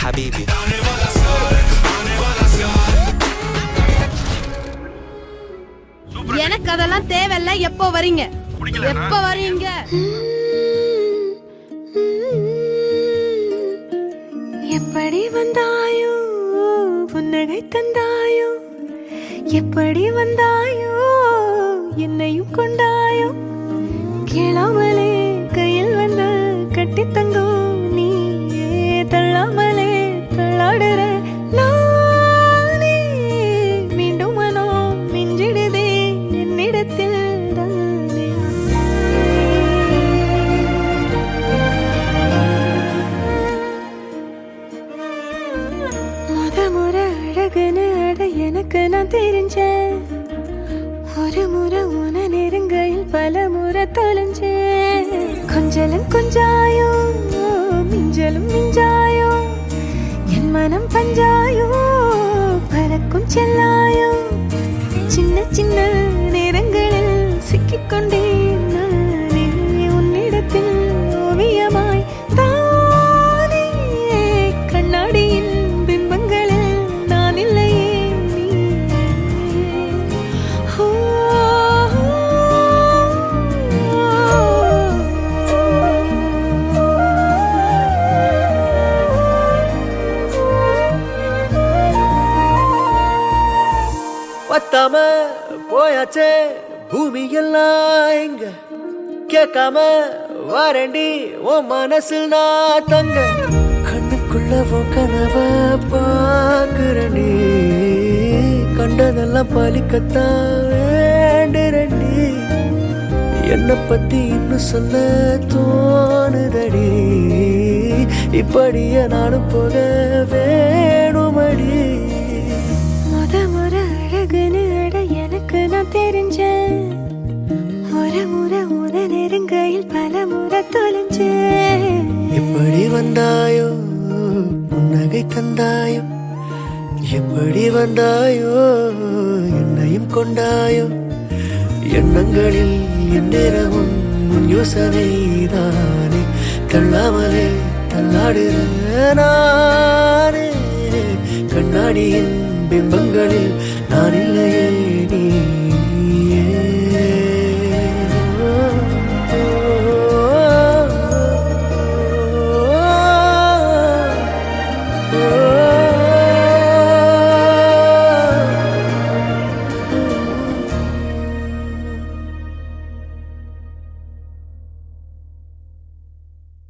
حبيبي. எனக்கு அதெல்லாம் தேவையில்ல. எப்போ வரீங்க? எப்போ வரீங்க? எப்படி வந்தாயோ புன்னகை தந்தாயோ, எப்படி வந்தாயோ என்னையும் கொண்டாயோ, கேளாமலே கையில் வந்து கட்டி தங்கோ நீ தள்ளாமலே தள்ளாடுற நானே, மீண்டும் மனோ மிஞ்சிடுதே என்னிடத்தில் தானே. முறை அழகுன்னு அட எனக்கு நான் தெரிஞ்சேன், ஒரு முறை உன நெருங்கையில் பல முறை தொலைஞ்சேன். கொஞ்சலும் கொஞ்சாயோ மிஞ்சலும் மிஞ்சாயோ, என் மனம் பஞ்சாயோ பறக்கும் செல்லாயோ, சின்ன சின்ன நேரங்களில் சிக்கிக்கொண்டேன் நானே உன்னிடத்தில் ஓவியமாய் தானே. கண்ணாடியின் பிம்பங்களில் நான் இல்லையே நீ. பத்தாம போயாச்சே பூமி எல்லாம் இங்க, கேட்காம வாரண்டி உன் மனசில் நான் தங்க. கண்ணுக்குள்ள உன் கனவ பாக்குறண்டி, கண்டதெல்லாம் பலிக்கத்தான் வேண்டுறண்டி. என்னை பத்தி இன்னும் சொல்ல தோணுதடி, இப்படியே நானும் போக வேணுமடி. முறை அழகுன்னு அட எனக்கு நான் தெரிஞ்சேன், ஒரு முறை உன நெருங்கையில் பல முறை தொலைஞ்சேன். எப்படி வந்தாயோ புன்னகை தந்தாயோ, எப்படி வந்தாயோ என்னையும் கொண்டாயோ, எண்ணங்களில் எந்நேரமும் உன் யோசனை தானே, தள்ளாமலே தள்ளாடுற நானே. கண்ணாடியின் பிம்பங்களில் நான் இல்லையே